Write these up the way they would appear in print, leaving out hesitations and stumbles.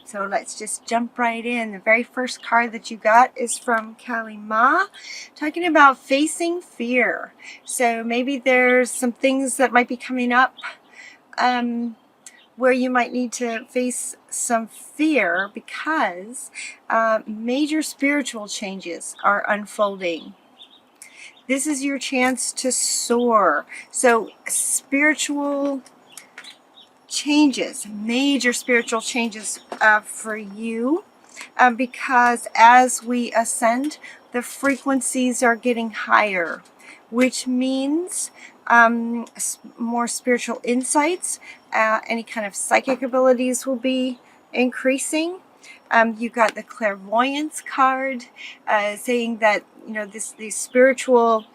So let's just jump right in. The very first card that you got is from Kali Ma, talking about facing fear. So maybe there's some things that might be coming up where you might need to face some fear because major spiritual changes are unfolding. This is your chance to soar. So spiritual changes, major spiritual changes for you, because as we ascend, the frequencies are getting higher, which means more spiritual insights, any kind of psychic abilities will be increasing. You got the clairvoyance card, saying that these spiritual,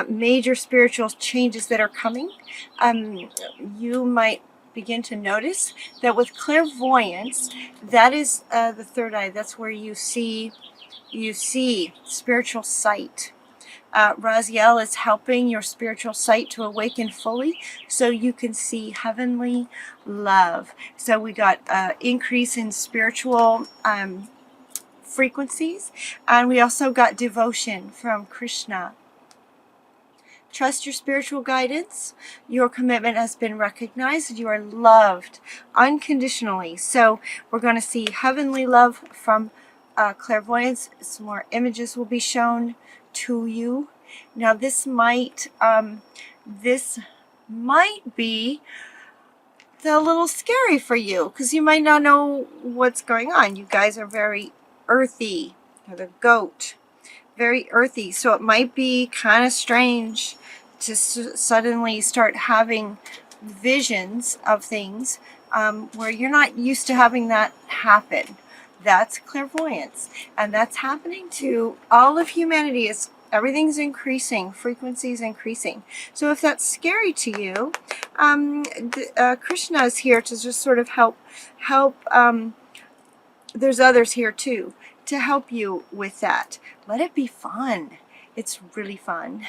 major spiritual changes that are coming. You might begin to notice that with clairvoyance, that is the third eye. That's where you see spiritual sight. Raziel is helping your spiritual sight to awaken fully so you can see heavenly love. So we got increase in spiritual frequencies, and we also got devotion from Krishna. Trust your spiritual guidance. Your commitment has been recognized. You are loved unconditionally. So we're going to see heavenly love from clairvoyance. Some more images will be shown to you. Now this might be a little scary for you because you might not know what's going on. You guys are very earthy. You're the goat. Very earthy, so it might be kind of strange to suddenly start having visions of things where you're not used to having that happen. That's clairvoyance, and that's happening to all of humanity. Everything's increasing, frequencies increasing. So if that's scary to you, Krishna is here to just sort of help. There's others here too to help you with that. Let it be fun. It's really fun.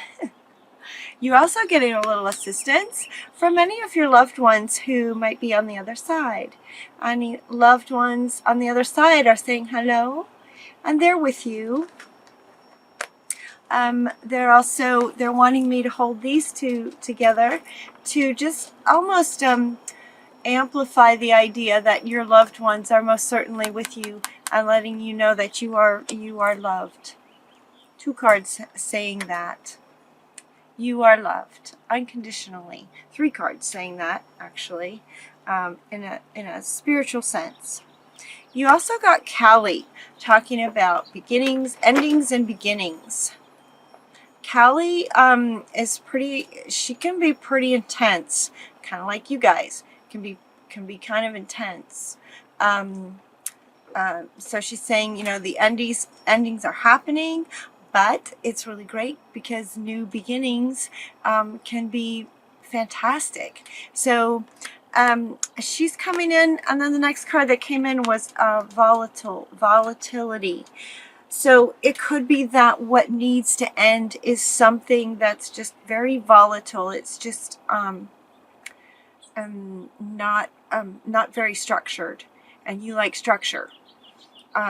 You're also getting a little assistance from many of your loved ones who might be on the other side. Any loved ones on the other side are saying hello, and they're with you. They're wanting me to hold these two together to just almost amplify the idea that your loved ones are most certainly with you and letting you know that you are loved. Two cards saying that. You are loved unconditionally. Three cards saying that, actually, in a spiritual sense. You also got Kali talking about beginnings, endings, and beginnings. Kali she can be pretty intense, kind of like you guys. Can be kind of intense. So she's saying, the endings are happening, but it's really great because new beginnings can be fantastic. So she's coming in, and then the next card that came in was volatility. So it could be that what needs to end is something that's just very volatile. It's just not very structured, and you like structure.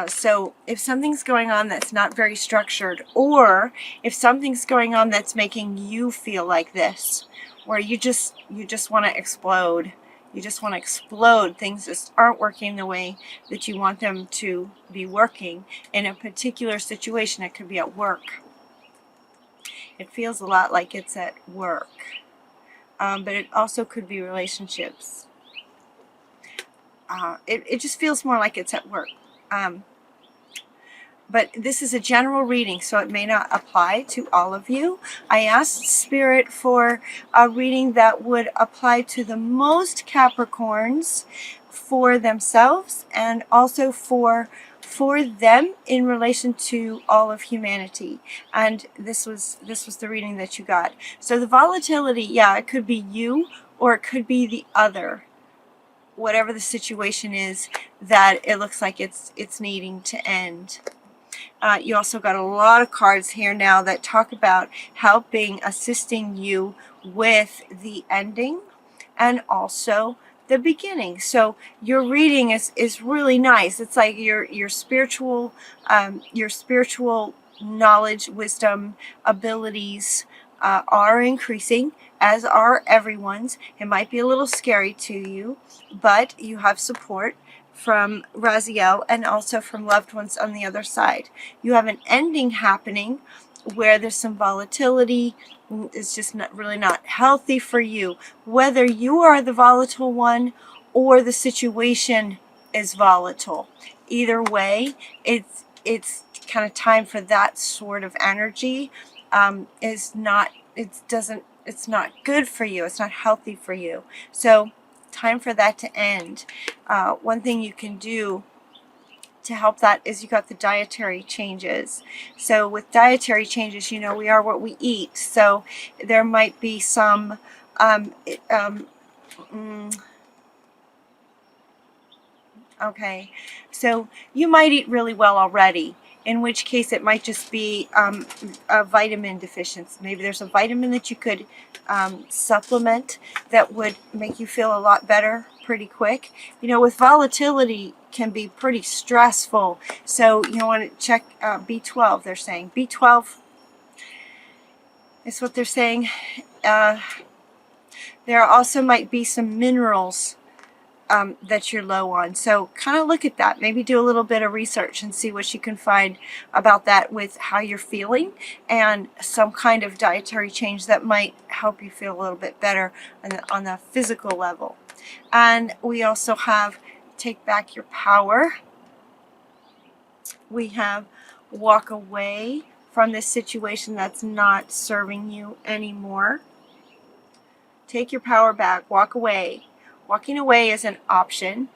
So if something's going on that's not very structured, or if something's going on that's making you feel like this, where you just want to explode, things just aren't working the way that you want them to be working in a particular situation. It could be at work. It feels a lot like it's at work, but it also could be relationships. It just feels more like it's at work. But this is a general reading, so it may not apply to all of you. I asked Spirit for a reading that would apply to the most Capricorns for themselves, and also for them in relation to all of humanity. And this was the reading that you got. So the volatility, yeah, it could be you, or it could be the other. Whatever the situation is that it looks like it's needing to end. You also got a lot of cards here now that talk about assisting you with the ending, and also the beginning. So your reading is really nice. It's like your spiritual knowledge, wisdom, abilities are increasing, as are everyone's. It might be a little scary to you, but you have support from Raziel and also from loved ones on the other side. You have an ending happening where there's some volatility. It's just really not healthy for you, whether you are the volatile one or the situation is volatile. Either way, it's kind of time for that sort of energy. It's not good for you. It's not healthy for you. So time for that to end. One thing you can do to help that is you got the dietary changes. So with dietary changes, you know, we are what we eat. So there might be some okay, so you might eat really well already, in which case it might just be a vitamin deficiency. Maybe there's a vitamin that you could supplement that would make you feel a lot better pretty quick. You know, with volatility can be pretty stressful, so you want to check B12. They're saying B12 is what they're saying. There also might be some minerals that you're low on. So kind of look at that. Maybe do a little bit of research and see what you can find about that with how you're feeling and some kind of dietary change that might help you feel a little bit better on the physical level. And we also have take back your power. We have walk away from this situation that's not serving you anymore. Take your power back. Walk away. Walking away is an option.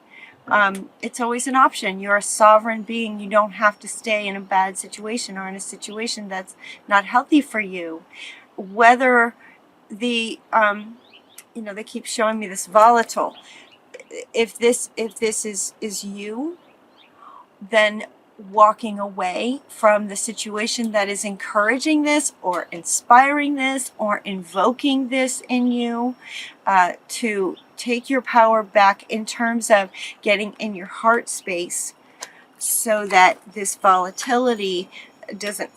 It's always an option. You're a sovereign being. You don't have to stay in a bad situation or in a situation that's not healthy for you. Whether the, you know, they keep showing me this volatile. If this is you, then walking away from the situation that is encouraging this or inspiring this or invoking this in you, to take your power back in terms of getting in your heart space so that this volatility doesn't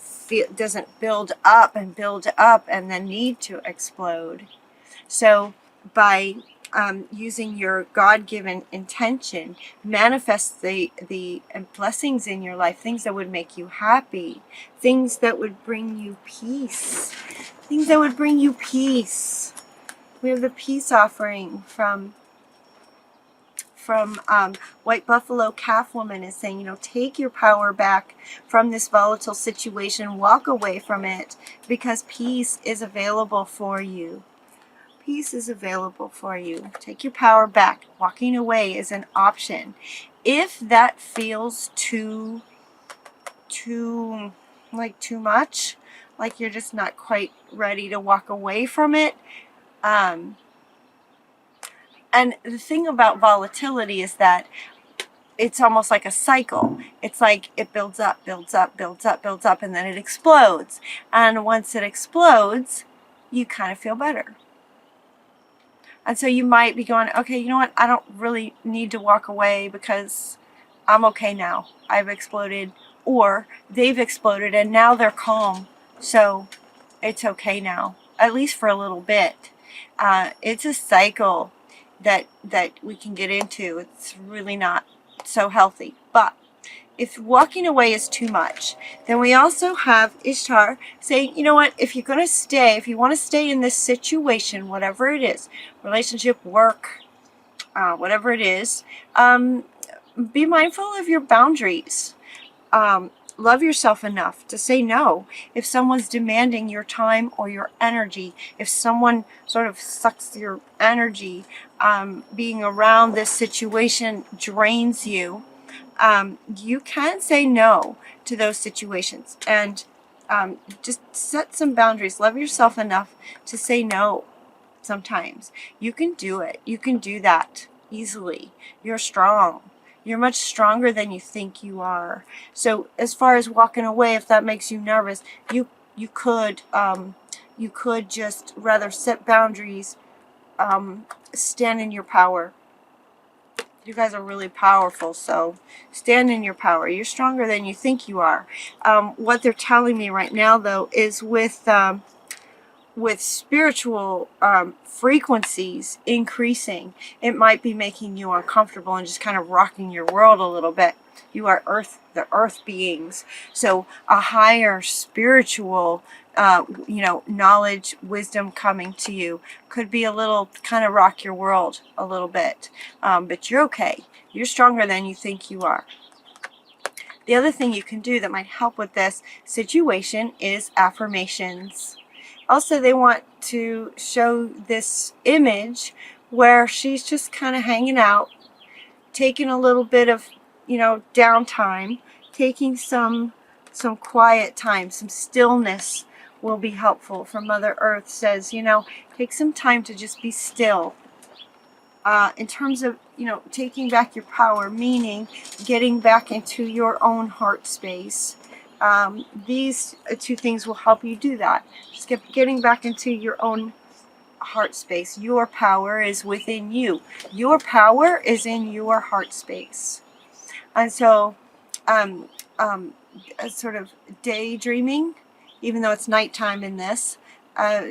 build up and then need to explode. So by using your God-given intention, manifest the blessings in your life, things that would make you happy, things that would bring you peace, things that would bring you peace. We have the peace offering from White Buffalo Calf Woman is saying, you know, take your power back from this volatile situation, walk away from it, because peace is available for you. Peace is available for you. Take your power back. Walking away is an option. If that feels too much, like you're just not quite ready to walk away from it, and the thing about volatility is that it's almost like a cycle. It's like it builds up, builds up, builds up, builds up, and then it explodes. And once it explodes, you kind of feel better. And so you might be going, okay, you know what? I don't really need to walk away because I'm okay now. I've exploded, or they've exploded and now they're calm. So it's okay now, at least for a little bit. It's a cycle that we can get into. It's really not so healthy. But if walking away is too much, then we also have Ishtar saying, you know what, if you're going to stay, if you want to stay in this situation, whatever it is, relationship, work, whatever it is, be mindful of your boundaries. Love yourself enough to say no if someone's demanding your time or your energy. If someone sort of sucks your energy, being around this situation drains you, you can say no to those situations, and just set some boundaries. Love yourself enough to say no sometimes. You can do it. You can do that easily. You're strong. You're much stronger than you think you are. So as far as walking away, if that makes you nervous, you could just rather set boundaries, stand in your power, You guys are really powerful, so stand in your power. You're stronger than you think you are. What they're telling me right now, though, is with spiritual frequencies increasing, it might be making you uncomfortable and just kind of rocking your world a little bit. You are the earth beings, so a higher spiritual knowledge, wisdom coming to you could be a little kind of rock your world a little bit, but you're okay. You're stronger than you think you are. The other thing you can do that might help with this situation is affirmations. Also, they want to show this image where she's just kind of hanging out, taking a little bit of, downtime, taking some quiet time, some stillness will be helpful. For Mother Earth says, take some time to just be still. In terms of, taking back your power, meaning getting back into your own heart space. These two things will help you do that. Just getting back into your own heart space. Your power is within you. Your power is in your heart space. And so, sort of daydreaming, even though it's nighttime in this,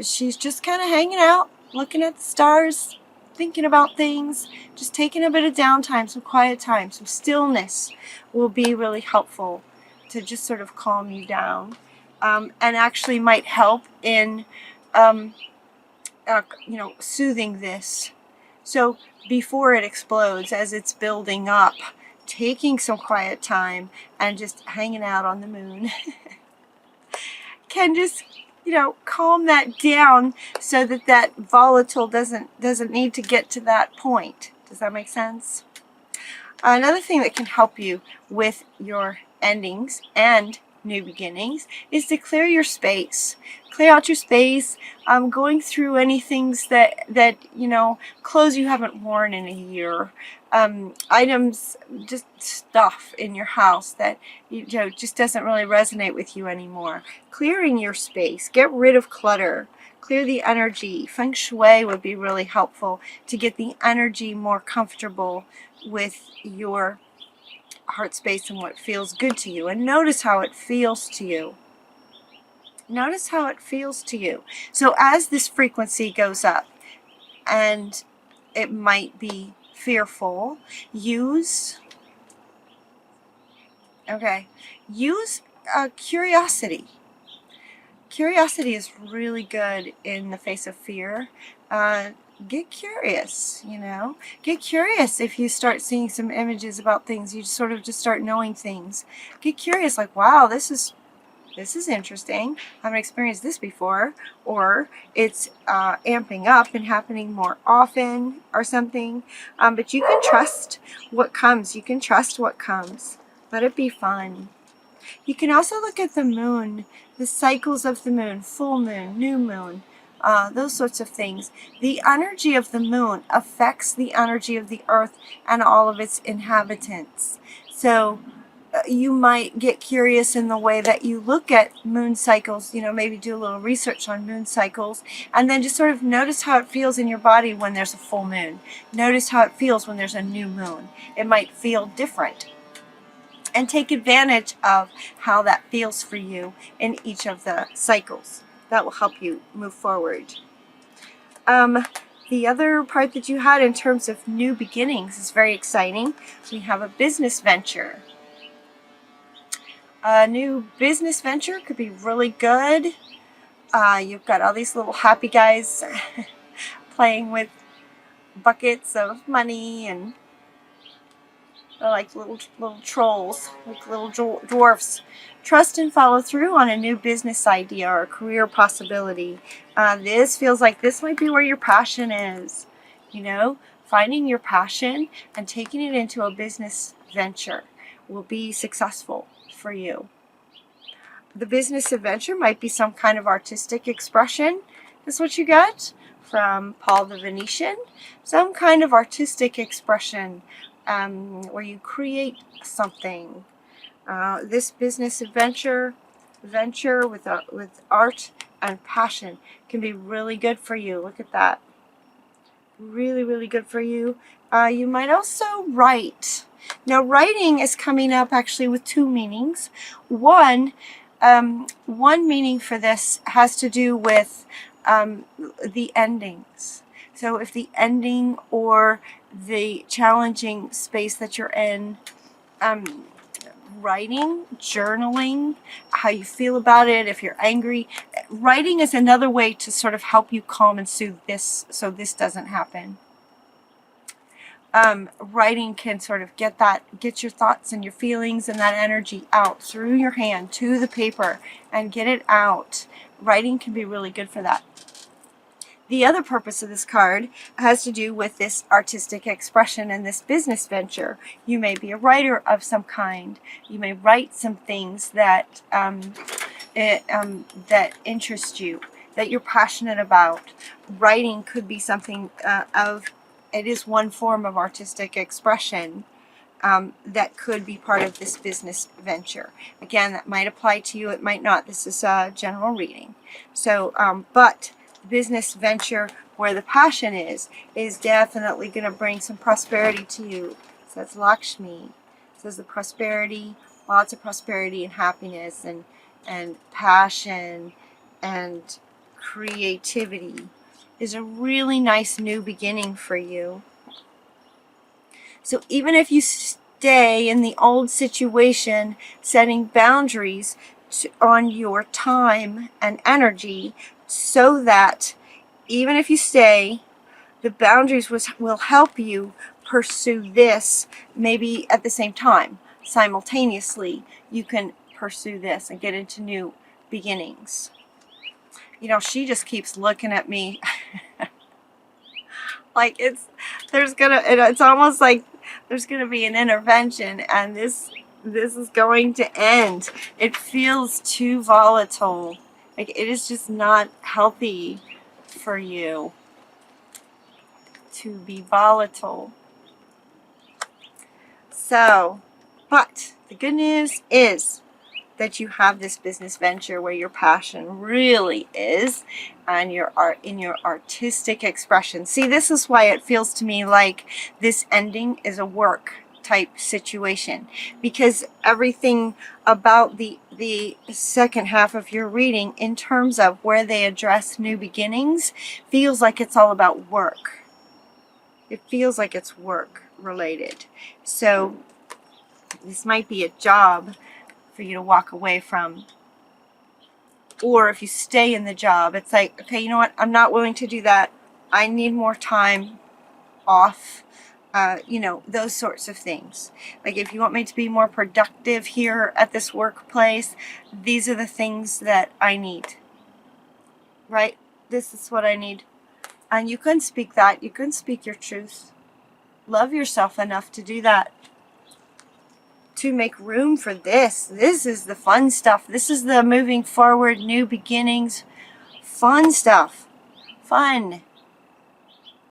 she's just kind of hanging out, looking at the stars, thinking about things, just taking a bit of downtime, some quiet time, some stillness will be really helpful to just sort of calm you down, and actually might help in soothing this. So before it explodes, as it's building up, taking some quiet time and just hanging out on the moon can just calm that down so that volatile doesn't need to get to that point. Does that make sense? Another thing that can help you with your endings and new beginnings is to clear your space. Clear out your space. Going through any things that clothes you haven't worn in a year, items, just stuff in your house that just doesn't really resonate with you anymore. Clearing your space. Get rid of clutter. Clear the energy. Feng Shui would be really helpful to get the energy more comfortable with your heart space and what feels good to you. And notice how it feels to you. Notice how it feels to you. So as this frequency goes up, and it might be fearful, use curiosity. Curiosity is really good in the face of fear. Get curious, Get curious if you start seeing some images about things. You sort of just start knowing things. Get curious, like, wow, this is interesting. I haven't experienced this before. Or it's amping up and happening more often or something. But you can trust what comes. You can trust what comes. Let it be fun. You can also look at the moon, the cycles of the moon, full moon, new moon, those sorts of things. The energy of the moon affects the energy of the earth and all of its inhabitants. So you might get curious in the way that you look at moon cycles, maybe do a little research on moon cycles, and then just sort of notice how it feels in your body when there's a full moon. Notice how it feels when there's a new moon. It might feel different. And take advantage of how that feels for you in each of the cycles. That will help you move forward. The other part that you had in terms of new beginnings is very exciting. We have a business venture. A new business venture could be really good. You've got all these little happy guys playing with buckets of money, and they're like little trolls, like little dwarfs. Trust and follow through on a new business idea or a career possibility. This feels like this might be where your passion is. Finding your passion and taking it into a business venture will be successful for you. The business adventure might be some kind of artistic expression. That's what you got from Paul the Venetian. Some kind of artistic expression where you create something. This business venture with art and passion can be really good for you. Look at that. Really, really good for you. You might also write. Now, writing is coming up actually with two meanings. One meaning for this has to do with the endings. So if the ending or the challenging space that you're in, writing, journaling, how you feel about it, if you're angry. Writing is another way to sort of help you calm and soothe this so this doesn't happen. Writing can sort of get your thoughts and your feelings and that energy out through your hand to the paper and get it out. Writing can be really good for that. The other purpose of this card has to do with this artistic expression and this business venture. You may be a writer of some kind. You may write some things that that interest you, that you're passionate about. Writing could be something it is one form of artistic expression that could be part of this business venture. Again, that might apply to you, it might not. This is a general reading. So, but business venture where the passion is definitely going to bring some prosperity to you. It says Lakshmi. It says the prosperity, lots of prosperity and happiness and passion and creativity is a really nice new beginning for you. So even if you stay in the old situation, setting boundaries on your time and energy, so that even if you stay, the boundaries will help you pursue this maybe at the same time. Simultaneously, you can pursue this and get into new beginnings. You know, she just keeps looking at me like it's almost like there's gonna be an intervention and this is going to end. It feels too volatile. Like it is just not healthy for you to be volatile. So, but the good news is that you have this business venture where your passion really is and your art in your artistic expression. See, this is why it feels to me like this ending is a work type situation, because everything about the second half of your reading in terms of where they address new beginnings feels like it's all about work. It feels like it's work related. So this might be a job for you to walk away from, or if you stay in the job, it's like, okay, you know what, I'm not willing to do that, I need more time off. You know, those sorts of things. Like if you want me to be more productive here at this workplace, these are the things that I need, right? This is what I need. And you can speak that. You can speak your truth. Love yourself enough to do that. To make room for this. This is the fun stuff. This is the moving forward, new beginnings, fun stuff. Fun.